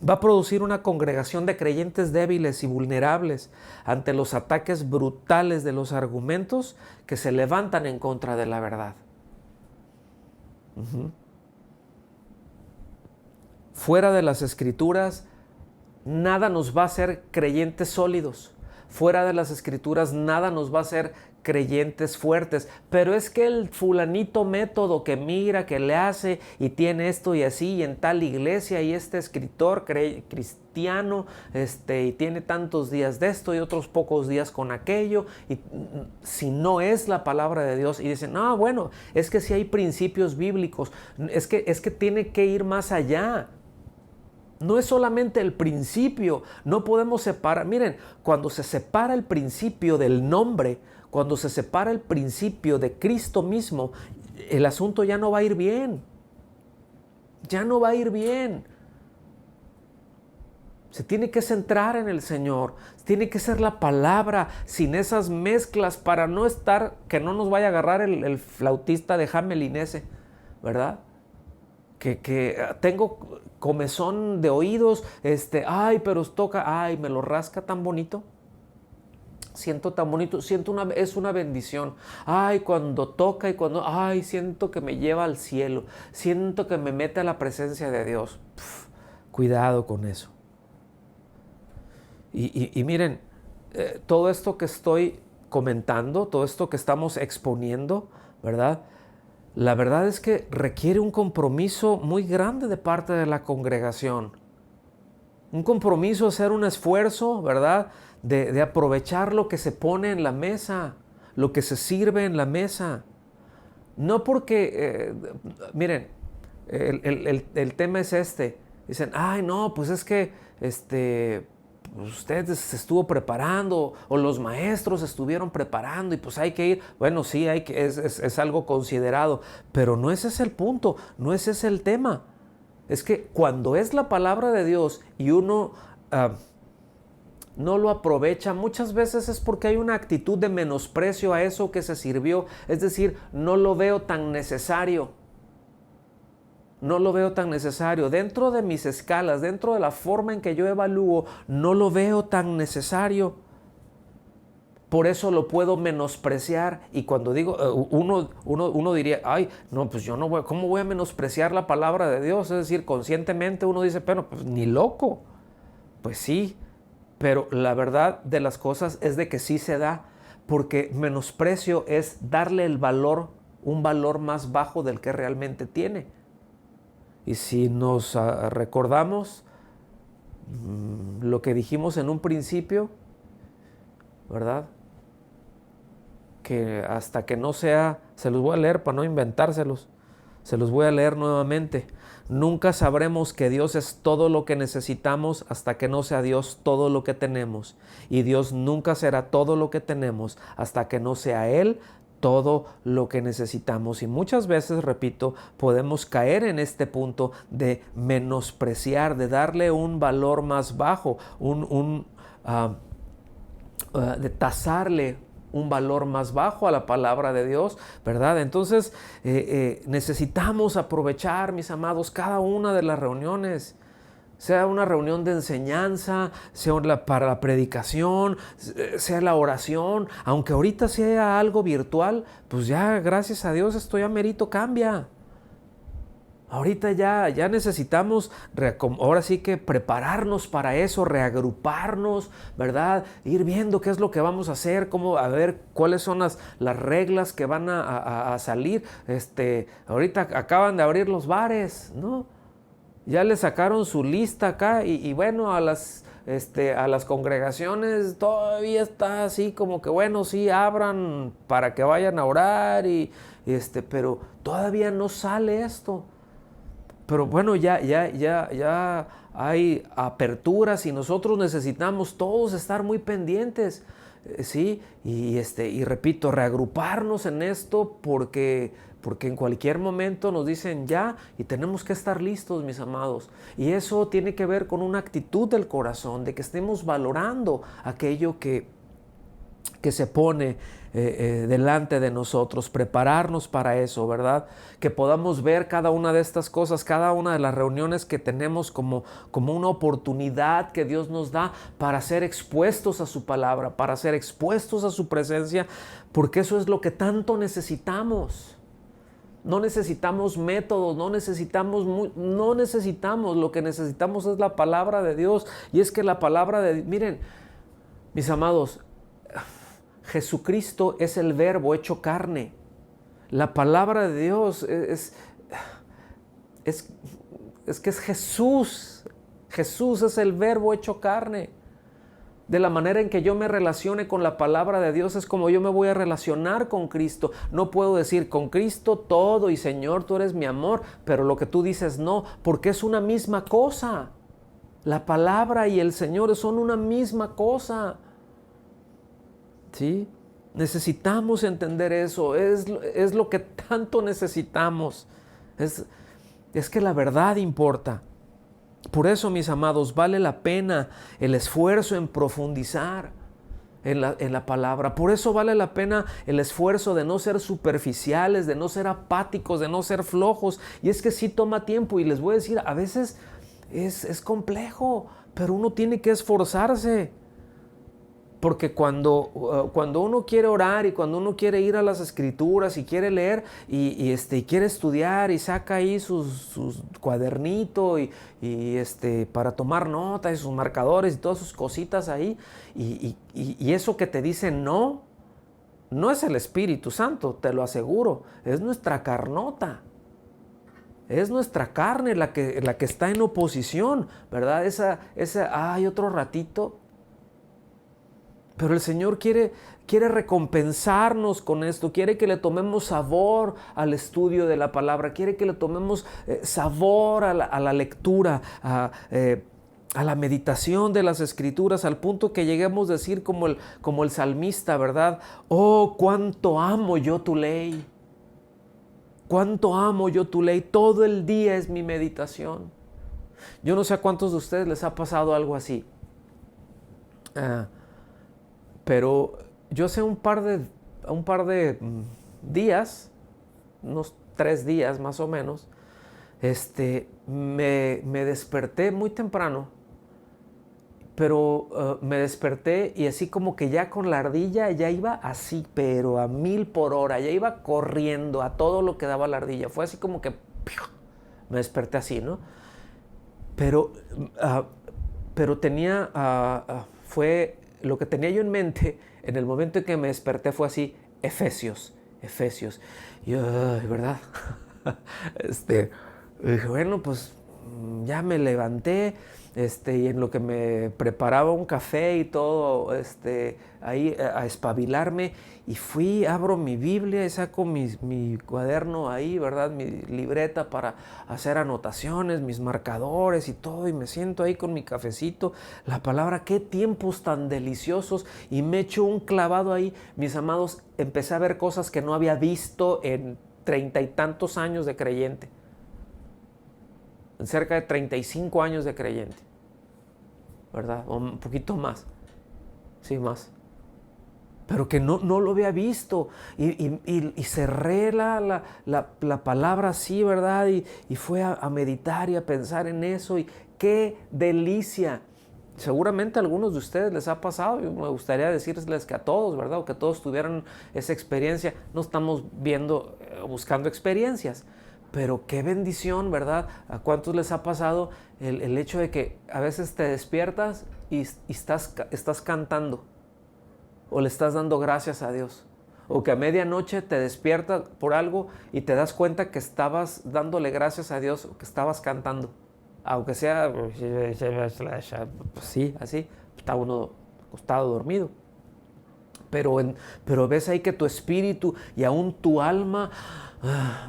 va a producir una congregación de creyentes débiles y vulnerables ante los ataques brutales de los argumentos que se levantan en contra de la verdad. Fuera de las Escrituras, nada nos va a hacer creyentes sólidos. Fuera de las Escrituras, nada nos va a hacer creyentes fuertes. Pero es que el fulanito método que mira, que le hace y tiene esto y así, y en tal iglesia, y este escritor cristiano, y tiene tantos días de esto y otros pocos días con aquello, y si no es la palabra de Dios, y dicen, no, bueno, es que si hay principios bíblicos, es que tiene que ir más allá. No es solamente el principio, no podemos separar. Miren, cuando se separa el principio del nombre, cuando se separa el principio de Cristo mismo, el asunto ya no va a ir bien. Ya no va a ir bien. Se tiene que centrar en el Señor, tiene que ser la palabra, sin esas mezclas, para no estar, que no nos vaya a agarrar el flautista de Hamelin ese, ¿verdad? Que tengo comezón de oídos, ay, pero toca, ay, me lo rasca tan bonito. Siento tan bonito, es una bendición. Ay, cuando toca y cuando, ay, siento que me lleva al cielo, siento que me mete a la presencia de Dios. Cuidado con eso. Y miren, todo esto que estoy comentando, todo esto que estamos exponiendo, ¿verdad? La verdad es que requiere un compromiso muy grande de parte de la congregación. Un compromiso, hacer un esfuerzo, ¿verdad? De aprovechar lo que se pone en la mesa, lo que se sirve en la mesa. No porque, miren, el tema es este. Dicen, ay, no, pues es que usted se estuvo preparando o los maestros estuvieron preparando y pues hay que ir. Bueno, sí, es algo considerado, pero no ese es el punto, no ese es el tema. Es que cuando es la palabra de Dios y uno no lo aprovecha, muchas veces es porque hay una actitud de menosprecio a eso que se sirvió. Es decir, no lo veo tan necesario. No lo veo tan necesario. Dentro de mis escalas, dentro de la forma en que yo evalúo, no lo veo tan necesario. Por eso lo puedo menospreciar. Y cuando digo, uno diría, ay, no, pues yo no voy, ¿cómo voy a menospreciar la palabra de Dios? Es decir, conscientemente uno dice, pero pues ni loco. Pues sí, pero la verdad de las cosas es de que sí se da. Porque menosprecio es darle el valor, un valor más bajo del que realmente tiene. Y si nos recordamos lo que dijimos en un principio, ¿verdad? Que hasta que no sea, se los voy a leer para no inventárselos, se los voy a leer nuevamente. Nunca sabremos que Dios es todo lo que necesitamos hasta que no sea Dios todo lo que tenemos. Y Dios nunca será todo lo que tenemos hasta que no sea Él todo lo que necesitamos. Y muchas veces, repito, podemos caer en este punto de menospreciar, de darle un valor más bajo, de tasarle un valor más bajo a la palabra de Dios, ¿verdad? Entonces necesitamos aprovechar, mis amados, cada una de las reuniones. Sea una reunión de enseñanza, sea para la predicación, sea la oración. Aunque ahorita sea algo virtual, pues ya, gracias a Dios, esto ya merito cambia. Ahorita ya necesitamos, ahora sí que prepararnos para eso, reagruparnos, ¿verdad? Ir viendo qué es lo que vamos a hacer, a ver cuáles son las reglas que van a salir. Ahorita acaban de abrir los bares, ¿no? Ya le sacaron su lista acá y bueno, a las congregaciones todavía está así como que bueno, sí, abran para que vayan a orar pero todavía no sale esto. Pero bueno, ya hay aperturas y nosotros necesitamos todos estar muy pendientes, ¿sí? Y repito, reagruparnos en esto porque en cualquier momento nos dicen ya y tenemos que estar listos, mis amados. Y eso tiene que ver con una actitud del corazón, de que estemos valorando aquello que se pone delante de nosotros, prepararnos para eso, ¿verdad? Que podamos ver cada una de estas cosas, cada una de las reuniones que tenemos como una oportunidad que Dios nos da para ser expuestos a su palabra, para ser expuestos a su presencia, porque eso es lo que tanto necesitamos. No necesitamos métodos, no necesitamos, lo que necesitamos es la palabra de Dios. Y es que la palabra de, miren, mis amados, Jesucristo es el verbo hecho carne. La palabra de Dios es que es Jesús. Jesús es el verbo hecho carne. De la manera en que yo me relacione con la palabra de Dios es como yo me voy a relacionar con Cristo. No puedo decir con Cristo todo y Señor, tú eres mi amor, pero lo que tú dices no, porque es una misma cosa. La palabra y el Señor son una misma cosa. ¿Sí? Necesitamos entender eso. Es lo que tanto necesitamos. Es que la verdad importa. Por eso, mis amados, vale la pena el esfuerzo en profundizar en la palabra. Por eso vale la pena el esfuerzo de no ser superficiales, de no ser apáticos, de no ser flojos. Y es que sí toma tiempo, y les voy a decir, a veces es complejo, pero uno tiene que esforzarse. Porque cuando uno quiere orar y cuando uno quiere ir a las escrituras y quiere leer y quiere estudiar y saca ahí sus cuadernito y para tomar notas y sus marcadores y todas sus cositas ahí, y eso que te dice no es el Espíritu Santo, te lo aseguro, es nuestra carnota. Es nuestra carne la que está en oposición, ¿verdad? Hay otro ratito. Pero el Señor quiere recompensarnos con esto, quiere que le tomemos sabor al estudio de la palabra, quiere que le tomemos sabor a la lectura, a la meditación de las Escrituras, al punto que lleguemos a decir como el salmista, ¿verdad? Oh, cuánto amo yo tu ley, cuánto amo yo tu ley, todo el día es mi meditación. Yo no sé a cuántos de ustedes les ha pasado algo así. Pero yo sé un par de días, unos 3 días más o menos, me desperté muy temprano, pero me desperté y así como que ya con la ardilla ya iba así, pero a 1000 por hora, ya iba corriendo a todo lo que daba la ardilla. Fue así como que me desperté así, ¿no? Pero fue lo que tenía yo en mente en el momento en que me desperté fue así, Efesios. Y ¿verdad? Dije, bueno, pues ya me levanté, y en lo que me preparaba un café y todo, ahí a espabilarme, y abro mi Biblia y saco mi cuaderno ahí, ¿verdad? Mi libreta para hacer anotaciones, mis marcadores y todo, y me siento ahí con mi cafecito, la palabra, qué tiempos tan deliciosos, y me echo un clavado ahí, mis amados, empecé a ver cosas que no había visto en 30 y tantos años de creyente. En cerca de 35 años de creyente, ¿verdad? O un poquito más, sí, más. Pero que no lo había visto, y cerré la palabra así, ¿verdad? Y fue a meditar y a pensar en eso, y qué delicia. Seguramente a algunos de ustedes les ha pasado, yo me gustaría decirles que a todos, ¿verdad? O que todos tuvieran esa experiencia. No estamos buscando experiencias, pero qué bendición, ¿verdad? ¿A cuántos les ha pasado el hecho de que a veces te despiertas y estás cantando, o le estás dando gracias a Dios? O que a medianoche te despiertas por algo y te das cuenta que estabas dándole gracias a Dios, o que estabas cantando. Aunque sea, pues sí, así, está uno acostado dormido. Pero ves ahí que tu espíritu y aún tu alma,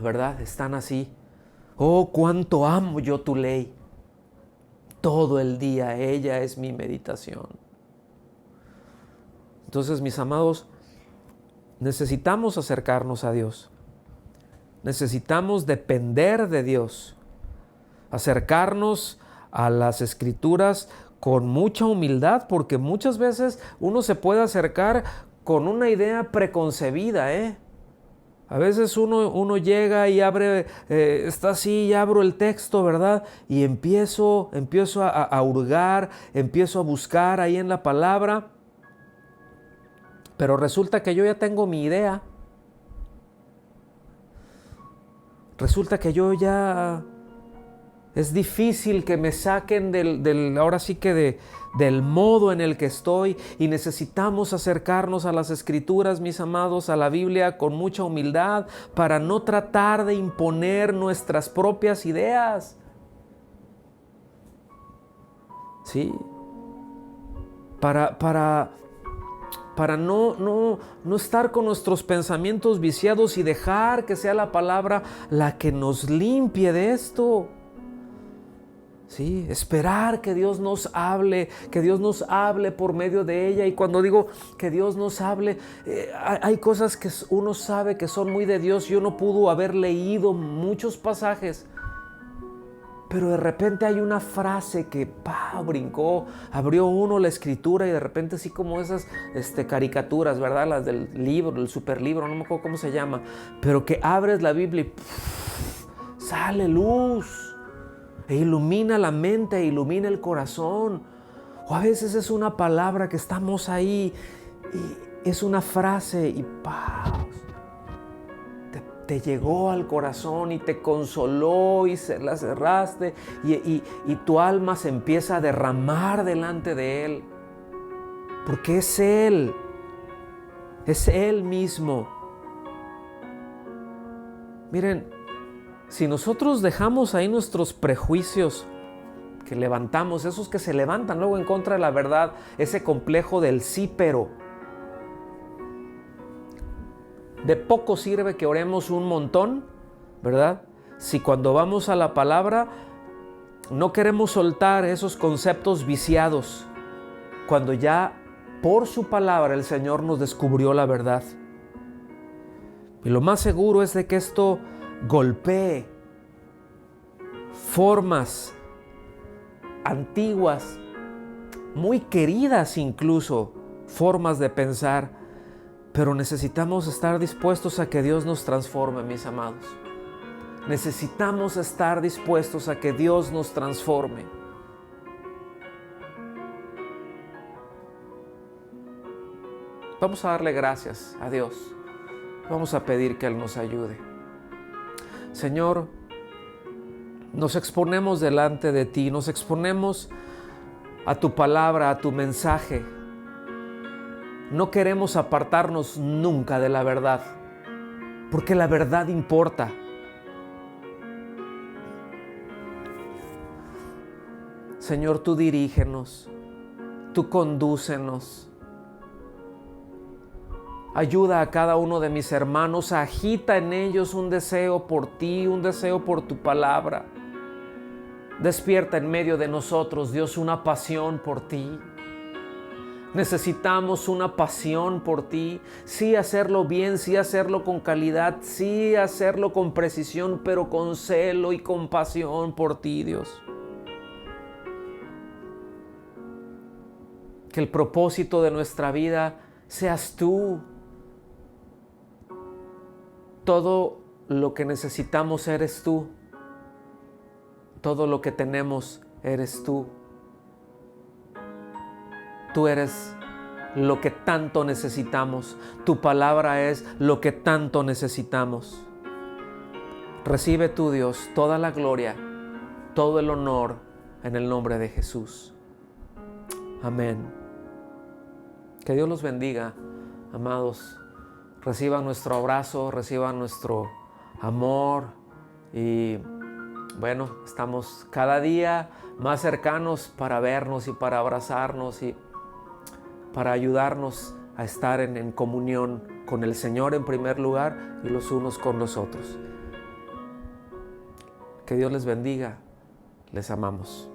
¿verdad? Están así. Oh, cuánto amo yo tu ley. Todo el día ella es mi meditación. Entonces, mis amados, necesitamos acercarnos a Dios. Necesitamos depender de Dios. Acercarnos a las Escrituras con mucha humildad, porque muchas veces uno se puede acercar con una idea preconcebida, ¿eh? A veces uno llega y abre, está así, y abro el texto, ¿verdad? Y empiezo a hurgar, empiezo a buscar ahí en la palabra, pero resulta que yo ya tengo mi idea. Resulta que yo ya... Es difícil que me saquen ahora sí que del modo en el que estoy, y necesitamos acercarnos a las Escrituras, mis amados, a la Biblia con mucha humildad, para no tratar de imponer nuestras propias ideas. ¿Sí? Para no estar con nuestros pensamientos viciados y dejar que sea la palabra la que nos limpie de esto. ¿sí? Esperar que Dios nos hable por medio de ella. Y cuando digo que Dios nos hable, hay cosas que uno sabe que son muy de Dios y uno pudo haber leído muchos pasajes, pero de repente hay una frase que brincó, abrió uno la escritura y de repente así como esas caricaturas, ¿verdad? Las del libro, el superlibro, no me acuerdo cómo se llama, pero que abres la Biblia y sale luz e ilumina la mente, e ilumina el corazón. O a veces es una palabra que estamos ahí y es una frase y te llegó al corazón y te consoló y se la cerraste y tu alma se empieza a derramar delante de Él, porque es Él mismo. Miren, si nosotros dejamos ahí nuestros prejuicios que levantamos, esos que se levantan luego en contra de la verdad, ese complejo del sí pero, de poco sirve que oremos un montón, ¿verdad? Si cuando vamos a la palabra no queremos soltar esos conceptos viciados, cuando ya por su palabra el Señor nos descubrió la verdad. Y lo más seguro es de que esto golpee formas antiguas, muy queridas incluso, formas de pensar. Pero necesitamos estar dispuestos a que Dios nos transforme, mis amados. Necesitamos estar dispuestos a que Dios nos transforme. Vamos a darle gracias a Dios. Vamos a pedir que Él nos ayude. Señor, nos exponemos delante de ti, nos exponemos a tu palabra, a tu mensaje. No queremos apartarnos nunca de la verdad, porque la verdad importa. Señor, tú dirígenos, tú condúcenos. Ayuda a cada uno de mis hermanos, agita en ellos un deseo por ti, un deseo por tu palabra. Despierta en medio de nosotros, Dios, una pasión por ti. Necesitamos una pasión por ti, sí hacerlo bien, sí hacerlo con calidad, sí hacerlo con precisión, pero con celo y con pasión por ti, Dios. Que el propósito de nuestra vida seas tú. Todo lo que necesitamos eres tú. Todo lo que tenemos eres tú. Tú eres lo que tanto necesitamos. Tu palabra es lo que tanto necesitamos. Recibe tú, Dios, toda la gloria, todo el honor en el nombre de Jesús. Amén. Que Dios los bendiga, amados. Reciban nuestro abrazo, reciban nuestro amor y bueno, estamos cada día más cercanos para vernos y para abrazarnos y para ayudarnos a estar en comunión con el Señor en primer lugar y los unos con los otros. Que Dios les bendiga. Les amamos.